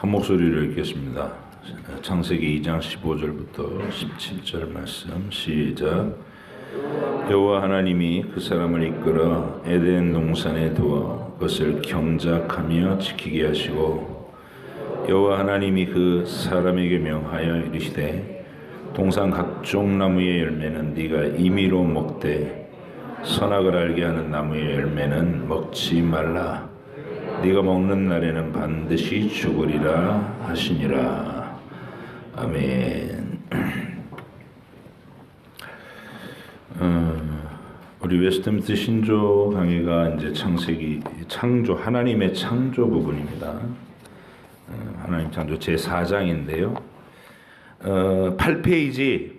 한 목소리로 읽겠습니다. 창세기 2장 15절부터 17절 말씀 시작. 여호와 하나님이 그 사람을 이끌어 에덴 동산에 두어 그것을 경작하며 지키게 하시고, 여호와 하나님이 그 사람에게 명하여 이르시되 동산 각종 나무의 열매는 네가 임의로 먹되 선악을 알게 하는 나무의 열매는 먹지 말라. 네가 먹는 날에는 반드시 죽으리라 하시니라. 아멘. 우리 웨스트민스터 신조 강의가 이제 창세기 창조, 하나님의 창조 부분입니다. 하나님 창조 제 4장인데요. 8페이지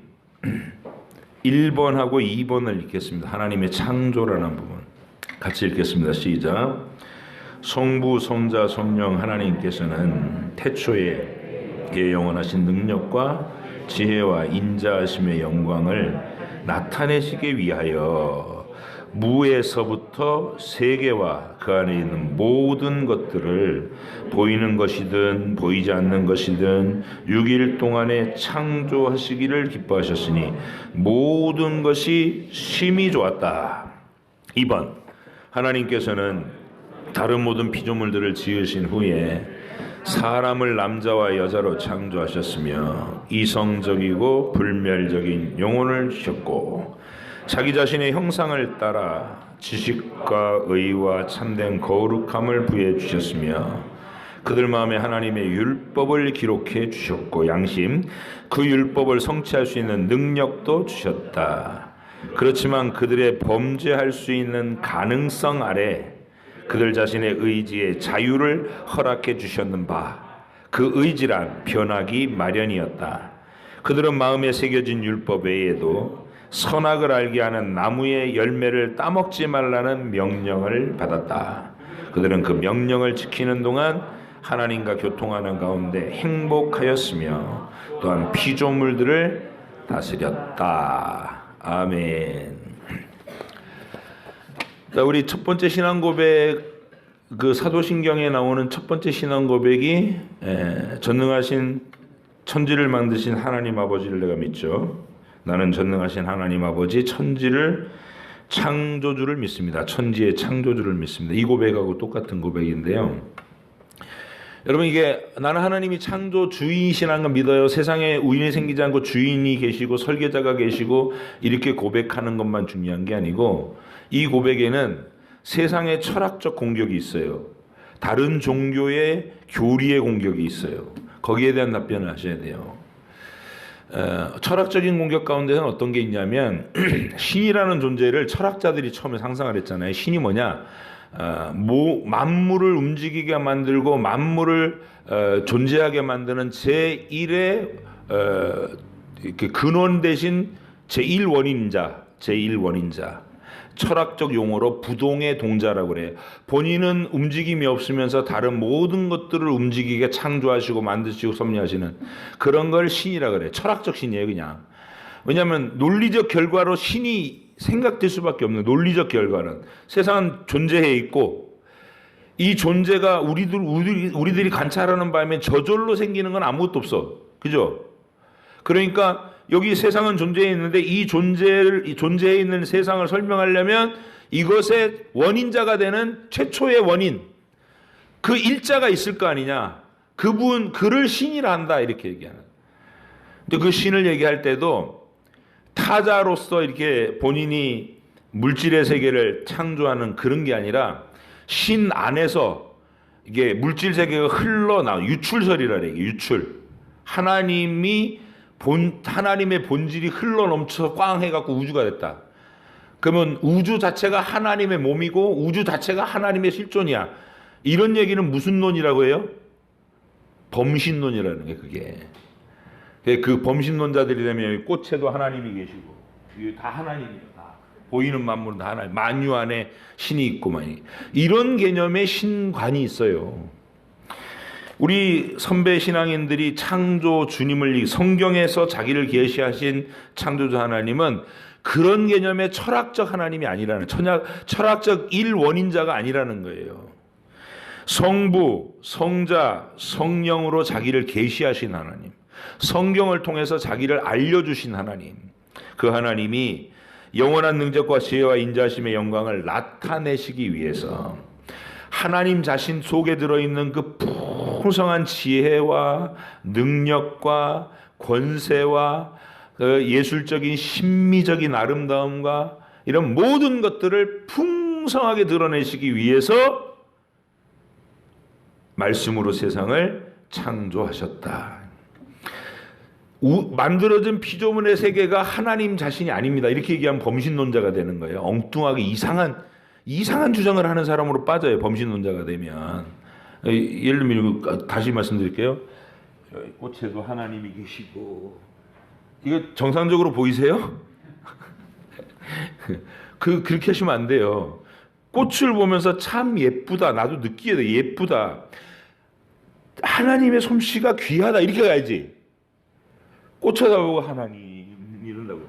1번하고 2번을 읽겠습니다. 하나님의 창조라는 부분 같이 읽겠습니다. 시작. 성부, 성자, 성령 하나님께서는 태초에 그의 영원하신 능력과 지혜와 인자하심의 영광을 나타내시기 위하여 무에서부터 세계와 그 안에 있는 모든 것들을 보이는 것이든 보이지 않는 것이든 6일 동안에 창조하시기를 기뻐하셨으니 모든 것이 심히 좋았다. 2번, 하나님께서는 다른 모든 피조물들을 지으신 후에 사람을 남자와 여자로 창조하셨으며 이성적이고 불멸적인 영혼을 주셨고 자기 자신의 형상을 따라 지식과 의와 참된 거룩함을 부여해 주셨으며 그들 마음에 하나님의 율법을 기록해 주셨고 양심, 그 율법을 성취할 수 있는 능력도 주셨다. 그렇지만 그들의 범죄할 수 있는 가능성 아래 그들 자신의 의지에 자유를 허락해 주셨는 바, 그 의지란 변하기 마련이었다. 그들은 마음에 새겨진 율법 외에도 선악을 알게 하는 나무의 열매를 따먹지 말라는 명령을 받았다. 그들은 그 명령을 지키는 동안 하나님과 교통하는 가운데 행복하였으며 또한 피조물들을 다스렸다. 아멘. 자, 우리 첫 번째 신앙 고백, 그 사도신경에 나오는 첫 번째 신앙 고백이 전능하신 천지를 만드신 하나님 아버지를 내가 믿죠. 나는 전능하신 하나님 아버지 천지를 창조주를 믿습니다. 천지의 창조주를 믿습니다. 이 고백하고 똑같은 고백인데요. 여러분, 이게 나는 하나님이 창조주이시라는 걸 믿어요. 세상에 우연히 생기지 않고 주인이 계시고 설계자가 계시고 이렇게 고백하는 것만 중요한 게 아니고, 이 고백에는 세상의 철학적 공격이 있어요. 다른 종교의 교리의 공격이 있어요. 거기에 대한 답변을 하셔야 돼요. 철학적인 공격 가운데는 어떤 게 있냐면 신이라는 존재를 철학자들이 처음에 상상을 했잖아요. 신이 뭐냐? 만물을 움직이게 만들고 만물을 존재하게 만드는 제1의 근원 대신 제1원인자. 철학적 용어로 부동의 동자라고 그래요. 본인은 움직임이 없으면서 다른 모든 것들을 움직이게 창조하시고 만드시고 섭리하시는 그런 걸 신이라고 그래요. 철학적 신이에요, 그냥. 왜냐하면 논리적 결과로 신이 생각될 수밖에 없는, 논리적 결과는 세상은 존재해 있고 이 존재가 우리들이 관찰하는 바에 저절로 생기는 건 아무것도 없어. 그죠? 그러니까 여기 세상은 존재해 있는데 이 존재해 있는 세상을 설명하려면 이것의 원인자가 되는 최초의 원인, 그 일자가 있을 거 아니냐. 그를 신이라 한다, 이렇게 얘기하는. 근데 그 신을 얘기할 때도 타자로서 이렇게 본인이 물질의 세계를 창조하는 그런 게 아니라 신 안에서 이게 물질 세계가 흘러나와, 유출설이라 그래요. 유출. 하나님의 본질이 흘러 넘쳐 꽝 해갖고 우주가 됐다. 그러면 우주 자체가 하나님의 몸이고 우주 자체가 하나님의 실존이야. 이런 얘기는 무슨 논이라고 해요? 범신론이라는 게 그게. 그 범신론자들이 되면 꽃에도 하나님이 계시고 이게 다 하나님이야. 다. 보이는 만물은 다 하나님. 만유 안에 신이 있고만. 이런 개념의 신관이 있어요. 우리 선배 신앙인들이 창조 주님을 성경에서 자기를 계시하신 창조주 하나님은 그런 개념의 철학적 하나님이 아니라는, 철학적 일원인자가 아니라는 거예요. 성부, 성자, 성령으로 자기를 계시하신 하나님, 성경을 통해서 자기를 알려주신 하나님, 그 하나님이 영원한 능력과 지혜와 인자하심의 영광을 나타내시기 위해서 하나님 자신 속에 들어있는 그 풍성한 지혜와 능력과 권세와 그 예술적인 심미적인 아름다움과 이런 모든 것들을 풍성하게 드러내시기 위해서 말씀으로 세상을 창조하셨다. 만들어진 피조물의 세계가 하나님 자신이 아닙니다. 이렇게 얘기하면 범신론자가 되는 거예요. 엉뚱하게 이상한 주장을 하는 사람으로 빠져요. 범신론자가 되면. 예를 들면 다시 말씀드릴게요. 꽃에도 하나님이 계시고, 이거 정상적으로 보이세요? 그렇게 하시면 안 돼요. 꽃을 보면서 참 예쁘다. 나도 느끼게 돼. 예쁘다. 하나님의 솜씨가 귀하다. 이렇게 가야지. 꽃 쳐다보고 하나님 이런다고.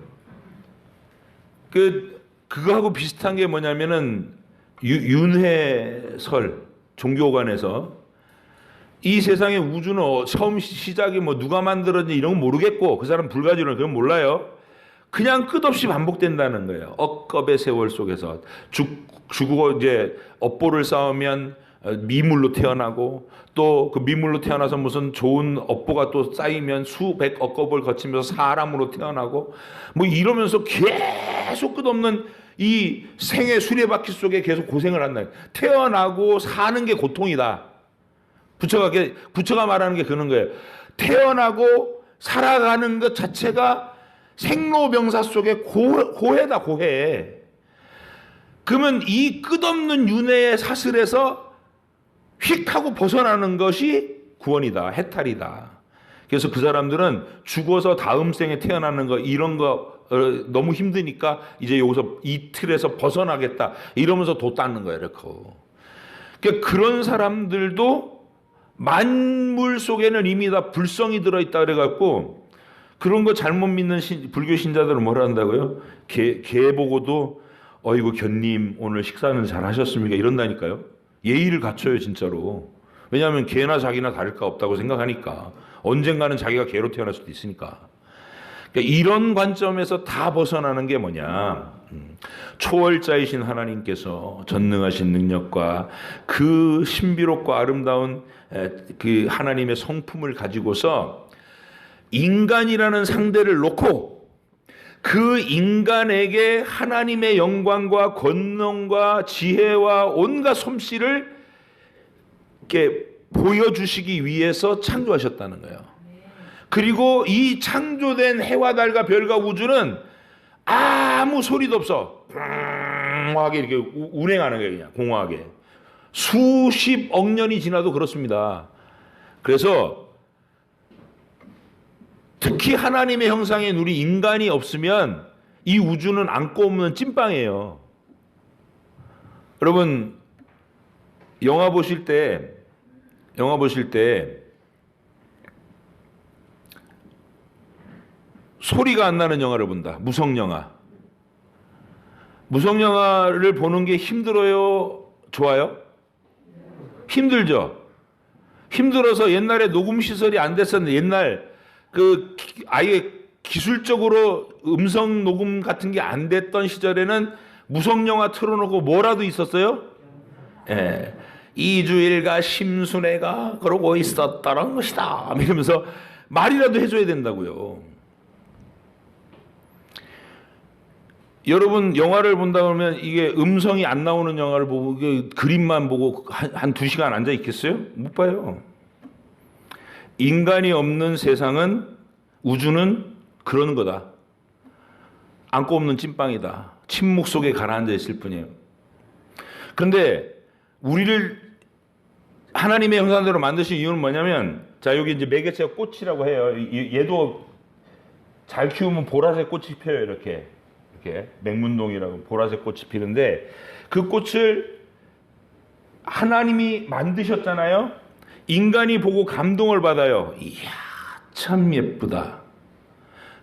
그거하고 비슷한 게 뭐냐면은 윤회설 종교관에서 이 세상의 우주는 처음 시작이 뭐 누가 만들었는지 이런 건 모르겠고, 그 사람 불가지로는 그건 몰라요. 그냥 끝없이 반복된다는 거예요. 억겁의 세월 속에서 죽고 이제 업보를 쌓으면 미물로 태어나고, 또 그 미물로 태어나서 무슨 좋은 업보가 또 쌓이면 수백 억겁을 거치면서 사람으로 태어나고, 뭐 이러면서 계속 끝없는 이 생의 수레바퀴 속에 계속 고생을 한다. 태어나고 사는 게 고통이다. 부처가 말하는 게 그런 거예요. 태어나고 살아가는 것 자체가 생로병사 속에 고해다, 고해. 그러면 이 끝없는 윤회의 사슬에서 휙 하고 벗어나는 것이 구원이다, 해탈이다. 그래서 그 사람들은 죽어서 다음 생에 태어나는 거, 이런 거 너무 힘드니까 이제 여기서 이 틀에서 벗어나겠다 이러면서 돛닦는 거예요. 이렇게. 그러니까 그런 사람들도 만물 속에는 이미 다 불성이 들어있다 그래갖고, 그런 거 잘못 믿는 불교 신자들은 뭐라 한다고요? 개 보고도 어이구 견님 오늘 식사는 잘 하셨습니까? 이런다니까요. 예의를 갖춰요 진짜로. 왜냐하면 개나 자기나 다를 거 없다고 생각하니까. 언젠가는 자기가 개로 태어날 수도 있으니까. 그러니까 이런 관점에서 다 벗어나는 게 뭐냐, 초월자이신 하나님께서 전능하신 능력과 그 신비롭고 아름다운 그 하나님의 성품을 가지고서 인간이라는 상대를 놓고 그 인간에게 하나님의 영광과 권능과 지혜와 온갖 솜씨를 이렇게 보여주시기 위해서 창조하셨다는 거예요. 그리고 이 창조된 해와 달과 별과 우주는 아무 소리도 없어. 공허하게 이렇게 운행하는 거예요. 그냥 공허하게. 수십억 년이 지나도 그렇습니다. 그래서 특히 하나님의 형상인 우리 인간이 없으면 이 우주는 안고 없는 찐빵이에요. 여러분 영화 보실 때 소리가 안 나는 영화를 본다. 무성영화. 무성영화를 보는 게 힘들어요? 좋아요? 힘들죠? 힘들어서 옛날에 녹음 시설이 안 됐었는데, 옛날 그 아예 기술적으로 음성 녹음 같은 게 안 됐던 시절에는 무성영화 틀어놓고 뭐라도 있었어요? 예. 이주일과 심순애가 그러고 있었다는 것이다. 이러면서 말이라도 해줘야 된다고요. 여러분 영화를 본다 그러면 이게 음성이 안 나오는 영화를 보고 그림만 보고 한 2시간 앉아 있겠어요? 못 봐요. 인간이 없는 세상은, 우주는 그러는 거다. 안고 없는 찐빵이다. 침묵 속에 가라앉아 있을 뿐이에요. 그런데 우리를 하나님의 형상대로 만드신 이유는 뭐냐면, 자 여기 이제 매개체가 꽃이라고 해요. 얘도 잘 키우면 보라색 꽃이 펴요. 이렇게 맹문동이라고 보라색 꽃이 피는데, 그 꽃을 하나님이 만드셨잖아요. 인간이 보고 감동을 받아요. 이야 참 예쁘다.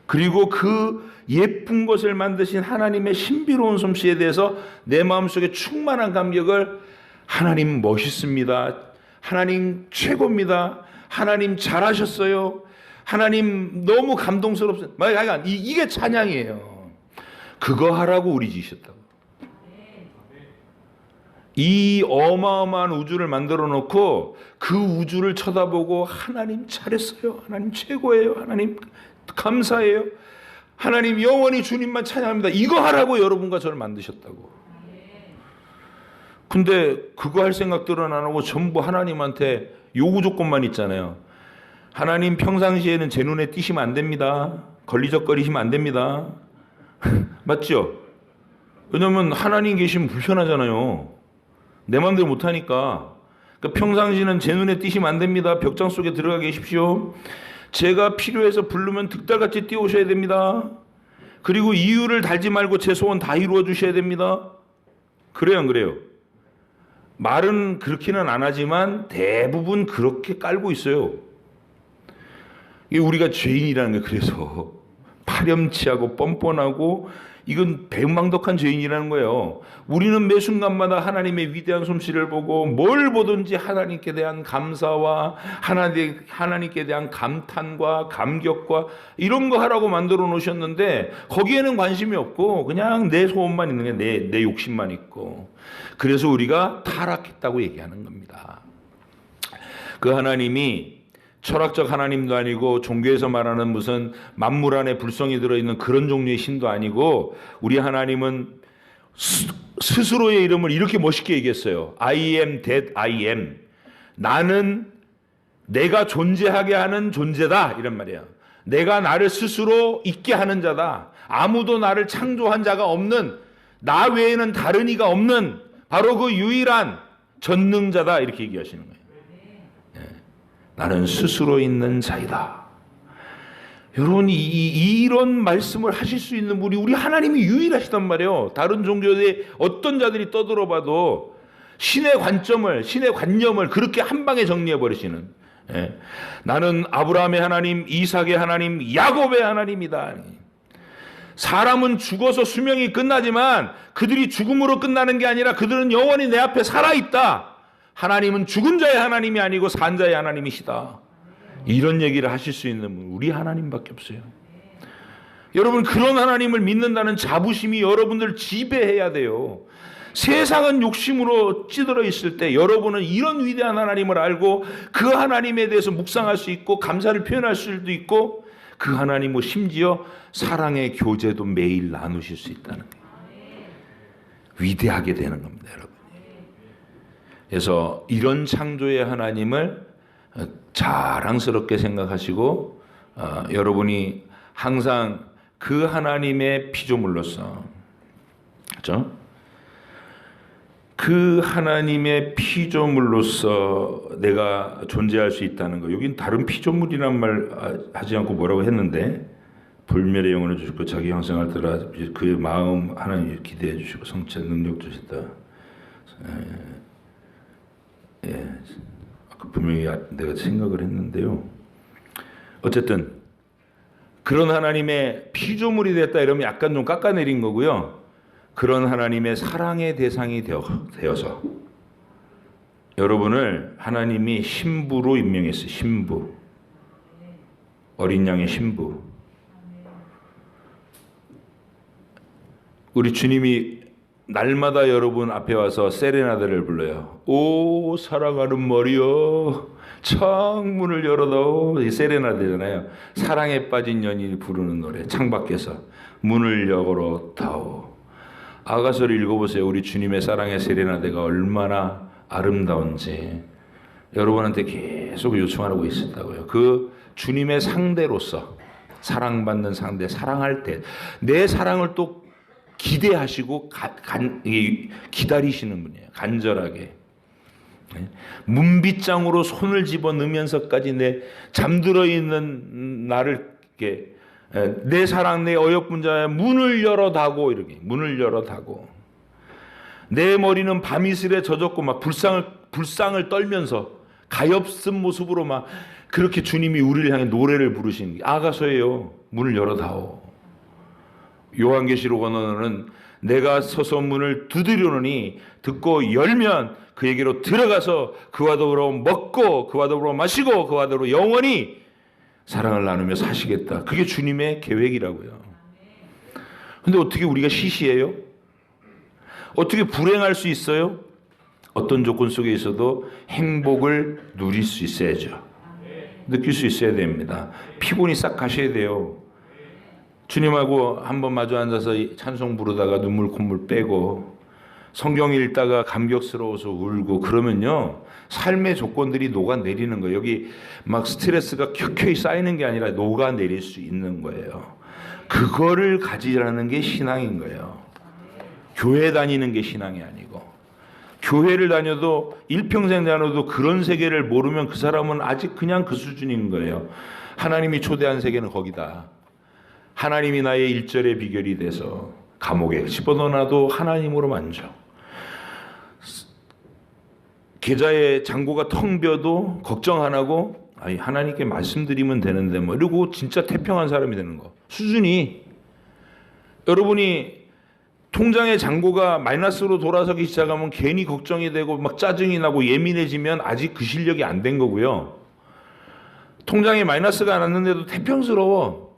그리고 그 예쁜 것을 만드신 하나님의 신비로운 솜씨에 대해서 내 마음속에 충만한 감격을 하나님 멋있습니다. 하나님 최고입니다. 하나님 잘하셨어요. 하나님 너무 감동스럽습니다. 이게 찬양이에요. 그거 하라고 우리 지으셨다고. 이 어마어마한 우주를 만들어 놓고 그 우주를 쳐다보고 하나님 잘했어요. 하나님 최고예요. 하나님 감사해요. 하나님 영원히 주님만 찬양합니다. 이거 하라고 여러분과 저를 만드셨다고. 근데 그거 할 생각들은 안 하고 전부 하나님한테 요구 조건만 있잖아요. 하나님 평상시에는 제 눈에 띄시면 안 됩니다. 걸리적거리시면 안 됩니다. 맞죠? 왜냐면 하나님 계시면 불편하잖아요. 내 마음대로 못하니까. 그러니까 평상시는 제 눈에 띄시면 안 됩니다. 벽장 속에 들어가 계십시오. 제가 필요해서 부르면 득달같이 뛰어오셔야 됩니다. 그리고 이유를 달지 말고 제 소원 다 이루어 주셔야 됩니다. 그래요, 안 그래요? 말은 그렇게는 안 하지만 대부분 그렇게 깔고 있어요. 이게 우리가 죄인이라는 게 그래서 파렴치하고 뻔뻔하고 이건 배은망덕한 죄인이라는 거예요. 우리는 매 순간마다 하나님의 위대한 솜씨를 보고 뭘 보든지 하나님께 대한 감사와 하나님께 대한 감탄과 감격과 이런 거 하라고 만들어 놓으셨는데 거기에는 관심이 없고 그냥 내 소원만 있는 게 내 욕심만 있고, 그래서 우리가 타락했다고 얘기하는 겁니다. 그 하나님이 철학적 하나님도 아니고 종교에서 말하는 무슨 만물 안에 불성이 들어있는 그런 종류의 신도 아니고, 우리 하나님은 스스로의 이름을 이렇게 멋있게 얘기했어요. I am that I am. 나는 내가 존재하게 하는 존재다, 이런 말이에요. 내가 나를 스스로 있게 하는 자다. 아무도 나를 창조한 자가 없는, 나 외에는 다른 이가 없는 바로 그 유일한 전능자다, 이렇게 얘기하시는 거예요. 나는 스스로 있는 자이다. 여러분, 이런 말씀을 하실 수 있는 분이 우리 하나님이 유일하시단 말이에요. 다른 종교의 어떤 자들이 떠들어봐도 신의 관념을 그렇게 한 방에 정리해 버리시는. 나는 아브라함의 하나님, 이삭의 하나님, 야곱의 하나님이다. 사람은 죽어서 수명이 끝나지만 그들이 죽음으로 끝나는 게 아니라 그들은 영원히 내 앞에 살아있다. 하나님은 죽은 자의 하나님이 아니고 산 자의 하나님이시다. 이런 얘기를 하실 수 있는 분 우리 하나님밖에 없어요. 여러분, 그런 하나님을 믿는다는 자부심이 여러분들 지배해야 돼요. 세상은 욕심으로 찌들어 있을 때 여러분은 이런 위대한 하나님을 알고 그 하나님에 대해서 묵상할 수 있고 감사를 표현할 수도 있고, 그 하나님은 심지어 사랑의 교제도 매일 나누실 수 있다는 거예요. 위대하게 되는 겁니다, 여러분. 그래서 이런 창조의 하나님을 자랑스럽게 생각하시고 여러분이 항상 그 하나님의 피조물로서, 그렇죠? 그 하나님의 피조물로서 내가 존재할 수 있다는 거. 여긴 다른 피조물이란 말 하지 않고 뭐라고 했는데, 불멸의 영혼을 주시고 자기 형상을 따라 그의 마음 하나님을 기대해 주시고 성체 능력 주시다. 아까 분명히 내가 생각을 했는데요. 어쨌든 그런 하나님의 피조물이 됐다 이러면 약간 좀 깎아내린 거고요. 그런 하나님의 사랑의 대상이 되어서 여러분을 하나님이 신부로 임명했어요. 신부. 어린 양의 신부. 우리 주님이 날마다 여러분 앞에 와서 세레나데를 불러요. 오 사랑하는 머리여 창문을 열어다오. 이 세레나데잖아요. 사랑에 빠진 연인이 부르는 노래. 창밖에서 문을 열어다오. 아가서를 읽어보세요. 우리 주님의 사랑의 세레나데가 얼마나 아름다운지 여러분한테 계속 요청하고 있었다고요. 그 주님의 상대로서, 사랑받는 상대, 사랑할 때 내 사랑을 또 기대하시고 기다리시는 분이에요. 간절하게. 문빗장으로 손을 집어넣으면서까지 내 잠들어 있는 나를 이렇게 내 사랑 내 어여쁜 자의 문을 열어다고, 이렇게 문을 열어다고. 내 머리는 밤이슬에 젖었고 막 불상을 떨면서 가엾은 모습으로 막 그렇게 주님이 우리를 향해 노래를 부르신 아가서예요. 문을 열어다오. 요한계시록 언어는 내가 서서 문을 두드리노니 듣고 열면 그에게로 들어가서 그와 더불어 먹고 그와 더불어 마시고 그와 더불어 영원히 사랑을 나누며 사시겠다. 그게 주님의 계획이라고요. 근데 어떻게 우리가 시시해요? 어떻게 불행할 수 있어요? 어떤 조건 속에 있어도 행복을 누릴 수 있어야죠. 느낄 수 있어야 됩니다. 피곤이 싹 가셔야 돼요. 주님하고 한번 마주 앉아서 찬송 부르다가 눈물 콧물 빼고 성경 읽다가 감격스러워서 울고 그러면요, 삶의 조건들이 녹아내리는 거예요. 여기 막 스트레스가 켜켜이 쌓이는 게 아니라 녹아내릴 수 있는 거예요. 그거를 가지라는 게 신앙인 거예요. 교회 다니는 게 신앙이 아니고, 교회를 다녀도 일평생 다녀도 그런 세계를 모르면 그 사람은 아직 그냥 그 수준인 거예요. 하나님이 초대한 세계는 거기다. 하나님이 나의 일절의 비결이 돼서 감옥에 집어넣어놔도 하나님으로 만져. 계좌의 잔고가 텅 비어도 걱정 안 하고 하나님께 말씀드리면 되는데 뭐 이러고 진짜 태평한 사람이 되는 거. 수준이, 여러분이 통장의 잔고가 마이너스로 돌아서기 시작하면 괜히 걱정이 되고 막 짜증이 나고 예민해지면 아직 그 실력이 안 된 거고요. 통장에 마이너스가 안 왔는데도 태평스러워.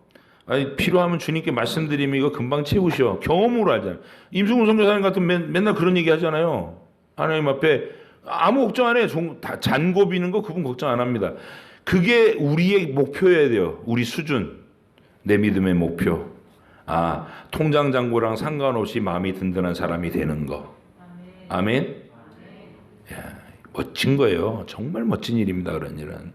필요하면 주님께 말씀드리면 이거 금방 채우셔. 경험으로 알잖아요. 임승훈 선교사님 같은 맨날 그런 얘기 하잖아요. 하나님 앞에 아무 걱정 안 해. 잔고 비는 거 그분 걱정 안 합니다. 그게 우리의 목표여야 돼요. 우리 수준. 내 믿음의 목표. 통장 잔고랑 상관없이 마음이 든든한 사람이 되는 거. 아멘. 야, 멋진 거예요. 정말 멋진 일입니다. 그런 일은.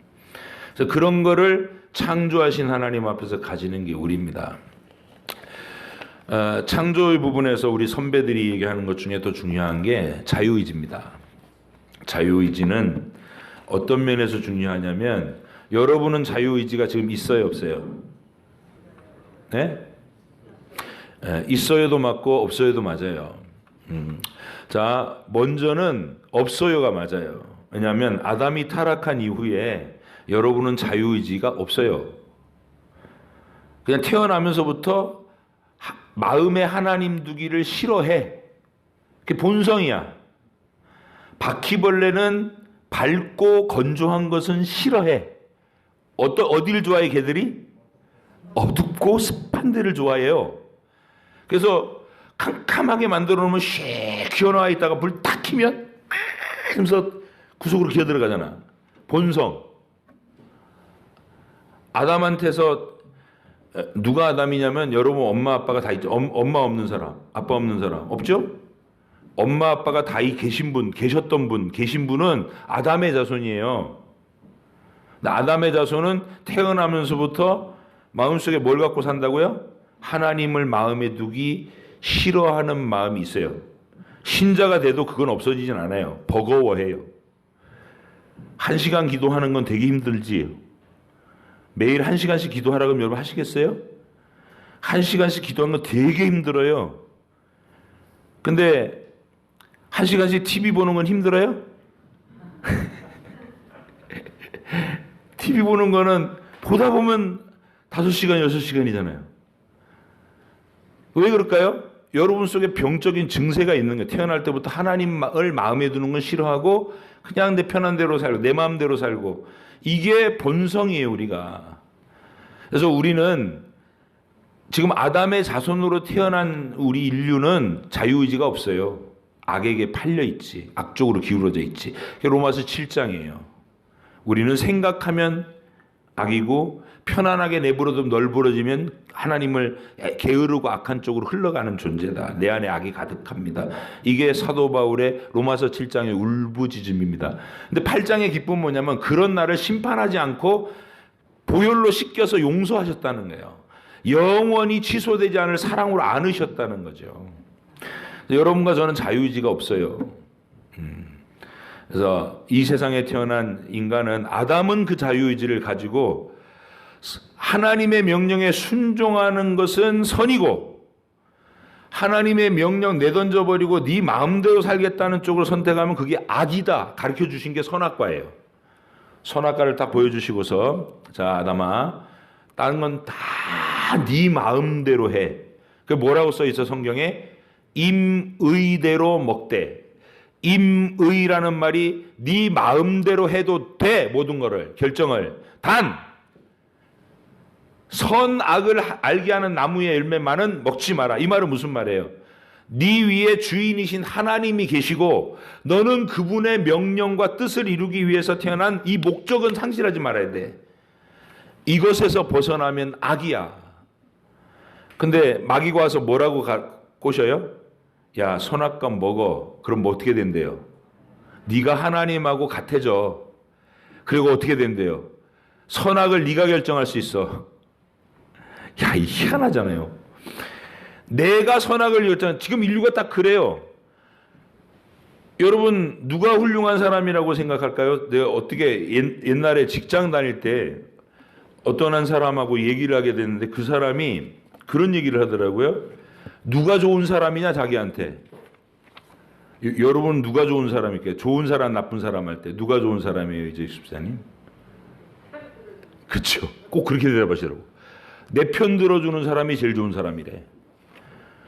그래서 그런 거를 창조하신 하나님 앞에서 가지는 게 우리입니다. 창조의 부분에서 우리 선배들이 얘기하는 것 중에 또 중요한 게 자유의지입니다. 자유의지는 어떤 면에서 중요하냐면, 여러분은 자유의지가 지금 있어요, 없어요? 네? 있어요도 맞고 없어요도 맞아요. 자, 먼저는 없어요가 맞아요. 왜냐하면 아담이 타락한 이후에 여러분은 자유의지가 없어요. 그냥 태어나면서부터 마음에 하나님 두기를 싫어해. 그게 본성이야. 바퀴벌레는 밝고 건조한 것은 싫어해. 어디를 좋아해 걔들이? 어둡고 습한 데를 좋아해요. 그래서 캄캄하게 만들어 놓으면 씩 기어나와 있다가 불 탁 켜면 하면서 구석으로 기어 들어가잖아. 본성. 아담한테서 누가 아담이냐면, 여러분 엄마 아빠가 다 있죠. 엄마 없는 사람, 아빠 없는 사람 없죠? 엄마 아빠가 다 계신 분, 계신 분은 아담의 자손이에요. 아담의 자손은 태어나면서부터 마음속에 뭘 갖고 산다고요? 하나님을 마음에 두기 싫어하는 마음이 있어요. 신자가 돼도 그건 없어지진 않아요. 버거워해요. 1시간 기도하는 건 되게 힘들지. 매일 1시간씩 기도하라고 하면 여러분 하시겠어요? 1시간씩 기도하는 건 되게 힘들어요. 근데 1시간씩 TV 보는 건 힘들어요? TV 보는 거는 보다 보면 5시간, 6시간이잖아요. 왜 그럴까요? 여러분 속에 병적인 증세가 있는 거예요. 태어날 때부터 하나님을 마음에 두는 건 싫어하고 그냥 내 편한 대로 살고 내 마음대로 살고, 이게 본성이에요, 우리가. 그래서 우리는 지금 아담의 자손으로 태어난 우리 인류는 자유의지가 없어요. 악에게 팔려 있지. 악쪽으로 기울어져 있지. 그게 로마서 7장이에요. 우리는 생각하면 악이고 편안하게 내버려두면 널브러지면 하나님을 게으르고 악한 쪽으로 흘러가는 존재다. 내 안에 악이 가득합니다. 이게 사도 바울의 로마서 7장의 울부짖음입니다. 근데 8장의 기쁨은 뭐냐면, 그런 나를 심판하지 않고 보혈로 씻겨서 용서하셨다는 거예요. 영원히 취소되지 않을 사랑으로 안으셨다는 거죠. 여러분과 저는 자유의지가 없어요. 그래서 이 세상에 태어난 인간은, 아담은 그 자유의지를 가지고 하나님의 명령에 순종하는 것은 선이고, 하나님의 명령 내던져버리고 네 마음대로 살겠다는 쪽으로 선택하면 그게 악이다 가르쳐 주신 게 선악과예요. 선악과를 딱 보여주시고서, 자 아담아, 다른 건 다 네 마음대로 해. 그 뭐라고 써 있어 성경에? 임의대로 먹되. 임의라는 말이 네 마음대로 해도 돼. 모든 거를 결정을. 단 선악을 알게 하는 나무의 열매만은 먹지 마라. 이 말은 무슨 말이에요? 네 위에 주인이신 하나님이 계시고 너는 그분의 명령과 뜻을 이루기 위해서 태어난 이 목적은 상실하지 말아야 돼. 이것에서 벗어나면 악이야. 근데 마귀가 와서 뭐라고 꼬셔요? 야, 선악과 먹어. 그럼 뭐 어떻게 된대요? 네가 하나님하고 같아져. 그리고 어떻게 된대요? 선악을 네가 결정할 수 있어. 야, 희한하잖아요. 내가 선악을 결정. 지금 인류가 딱 그래요. 여러분 누가 훌륭한 사람이라고 생각할까요? 내가 어떻게 옛날에 직장 다닐 때 어떤 한 사람하고 얘기를 하게 됐는데 그 사람이 그런 얘기를 하더라고요. 누가 좋은 사람이냐 자기한테. 여러분 누가 좋은 사람일까요? 좋은 사람 나쁜 사람 할 때 누가 좋은 사람이에요, 이제 집사님? 그렇죠. 꼭 그렇게 대답하시더라고. 내 편 들어주는 사람이 제일 좋은 사람이래.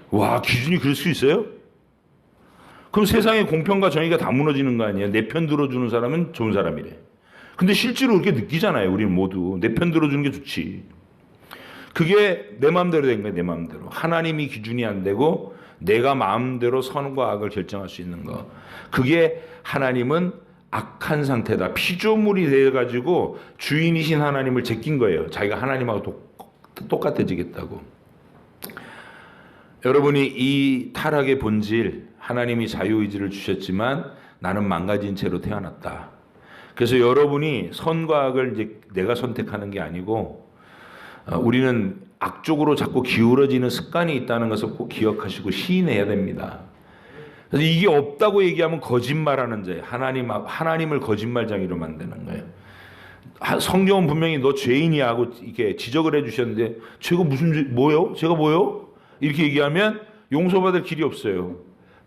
와, 기준이 그럴 수 있어요? 그럼 세상의 공평과 정의가 다 무너지는 거 아니에요? 내 편 들어주는 사람은 좋은 사람이래. 근데 실제로 그렇게 느끼잖아요. 우리는 모두 내 편 들어주는 게 좋지. 그게 내 마음대로 된 거예요. 내 마음대로. 하나님이 기준이 안 되고 내가 마음대로 선과 악을 결정할 수 있는 거. 그게 하나님은 악한 상태다. 피조물이 돼가지고 주인이신 하나님을 제낀 거예요. 자기가 하나님하고 똑같아지겠다고. 여러분이 이 타락의 본질, 하나님이 자유의지를 주셨지만 나는 망가진 채로 태어났다. 그래서 여러분이 선과 악을 이제 내가 선택하는 게 아니고 우리는 악쪽으로 자꾸 기울어지는 습관이 있다는 것을 꼭 기억하시고 시인해야 됩니다. 그래서 이게 없다고 얘기하면 거짓말하는 자예요. 하나님을 거짓말쟁이로 만드는 거예요. 성경은 분명히 너 죄인이야 하고 이렇게 지적을 해주셨는데 제가 무슨 뭐요? 제가 뭐요? 이렇게 얘기하면 용서받을 길이 없어요.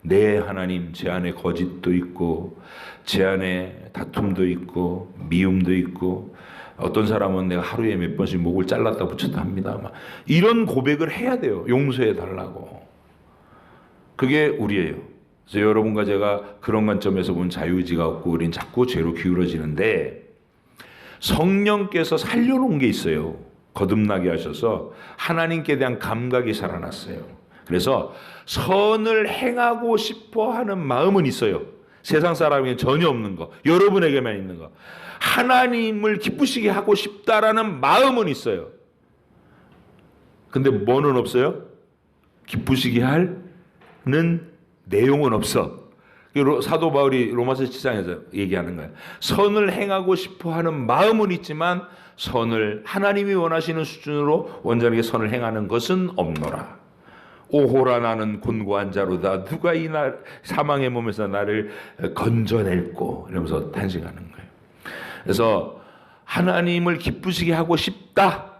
네, 하나님, 제 안에 거짓도 있고 제 안에 다툼도 있고 미움도 있고 어떤 사람은 내가 하루에 몇 번씩 목을 잘랐다 붙였다 합니다. 막 이런 고백을 해야 돼요. 용서해 달라고. 그게 우리예요. 그래서 여러분과 제가 그런 관점에서 본 자유의지가 없고 우린 자꾸 죄로 기울어지는데 성령께서 살려놓은 게 있어요. 거듭나게 하셔서 하나님께 대한 감각이 살아났어요. 그래서 선을 행하고 싶어 하는 마음은 있어요. 세상 사람에게 전혀 없는 거. 여러분에게만 있는 거. 하나님을 기쁘시게 하고 싶다라는 마음은 있어요. 근데 뭐는 없어요? 기쁘시게 하는 내용은 없어. 사도 바울이 로마서 7장에서 얘기하는 거예요. 선을 행하고 싶어 하는 마음은 있지만 선을 하나님이 원하시는 수준으로 온전하게 선을 행하는 것은 없노라. 오호라 나는 곤고한 자로다. 누가 이 사망의 몸에서 나를 건져낼꼬 이러면서 탄식하는 거예요. 그래서 하나님을 기쁘시게 하고 싶다.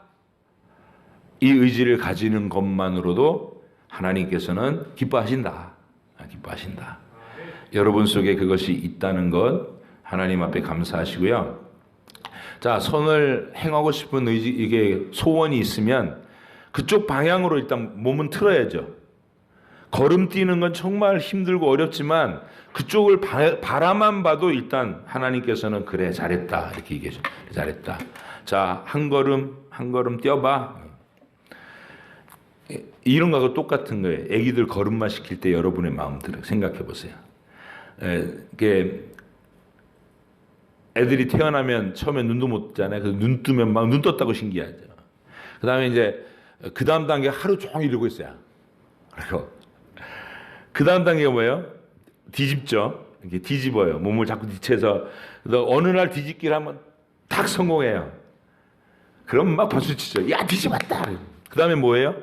이 의지를 가지는 것만으로도 하나님께서는 기뻐하신다. 기뻐하신다. 여러분 속에 그것이 있다는 것 하나님 앞에 감사하시고요. 자, 선을 행하고 싶은 의지, 이게 소원이 있으면 그쪽 방향으로 일단 몸은 틀어야죠. 걸음 뛰는 건 정말 힘들고 어렵지만 그쪽을 바라만 봐도 일단 하나님께서는 그래 잘했다 이렇게 얘기해줘. 잘했다. 자, 한 걸음 뛰어봐. 이런 거하고 똑같은 거예요. 애기들 걸음마 시킬 때 여러분의 마음들을 생각해 보세요. 애들이 태어나면 처음에 눈도 못 뜨잖아요. 그래서 눈 뜨면 막 눈 떴다고 신기하죠. 그 다음에 이제 그 다음 단계 하루 종일 이러고 있어요. 그리고 그 다음 단계가 뭐예요? 뒤집죠. 이렇게 뒤집어요. 몸을 자꾸 뒤쳐서 어느 날 뒤집기를 하면 딱 성공해요. 그럼 막 박수치죠. 야, 뒤집었다. 그 다음에 뭐예요?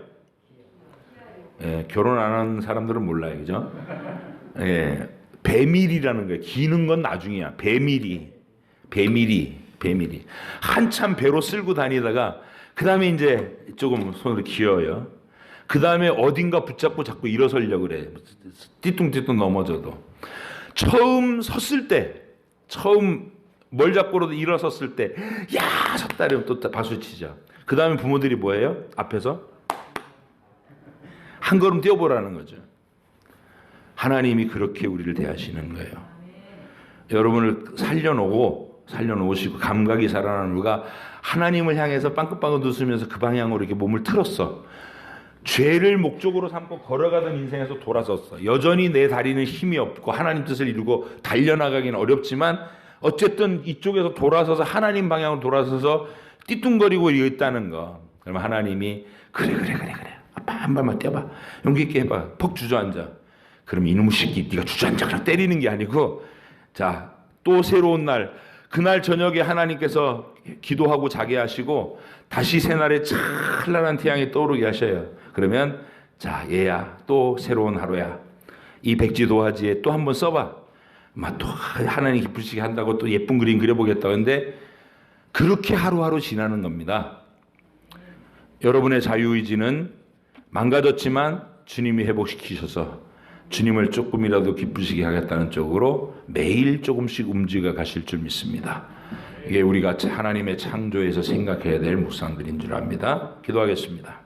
예, 결혼 안 하는 사람들은 몰라요. 그죠? 예, 배밀이라는 거예요. 기는 건 나중이야. 배밀이. 한참 배로 쓸고 다니다가 그 다음에 이제 조금 손으로 기어요. 그 다음에 어딘가 붙잡고 자꾸 일어서려고 그래. 띠뚱띠뚱 넘어져도. 처음 섰을 때, 처음 뭘 잡고라도 일어섰을 때, 야, 섰다 이러면 또 박수 치죠. 그 다음에 부모들이 뭐예요? 앞에서 한 걸음 뛰어보라는 거죠. 하나님이 그렇게 우리를 대하시는 거예요. 여러분을 살려놓으시고 감각이 살아나는 우리가 하나님을 향해서 빵긋빵긋 웃으면서 그 방향으로 이렇게 몸을 틀었어. 죄를 목적으로 삼고 걸어가던 인생에서 돌아섰어. 여전히 내 다리는 힘이 없고 하나님 뜻을 이루고 달려나가기는 어렵지만 어쨌든 이쪽에서 돌아서서 하나님 방향으로 돌아서서 띠뚱거리고 있다는 거. 그러면 하나님이 그래 아빠 한 발만 뛰어봐. 용기 있게 해봐. 퍽 주저앉아. 그럼 이놈의 새끼 네가 주저앉아 그냥 때리는 게 아니고 자, 또 새로운 날 그날 저녁에 하나님께서 기도하고 자게 하시고 다시 새날에 찬란한 태양이 떠오르게 하셔요. 그러면 자 얘야 또 새로운 하루야. 이 백지 도화지에 또 한번 써봐. 또 하나님 기쁘시게 한다고 또 예쁜 그림 그려보겠다. 근데 그렇게 하루하루 지나는 겁니다. 여러분의 자유의지는 망가졌지만 주님이 회복시키셔서 주님을 조금이라도 기쁘시게 하겠다는 쪽으로 매일 조금씩 움직여 가실 줄 믿습니다. 이게 우리가 하나님의 창조에서 생각해야 될 묵상들인 줄 압니다. 기도하겠습니다.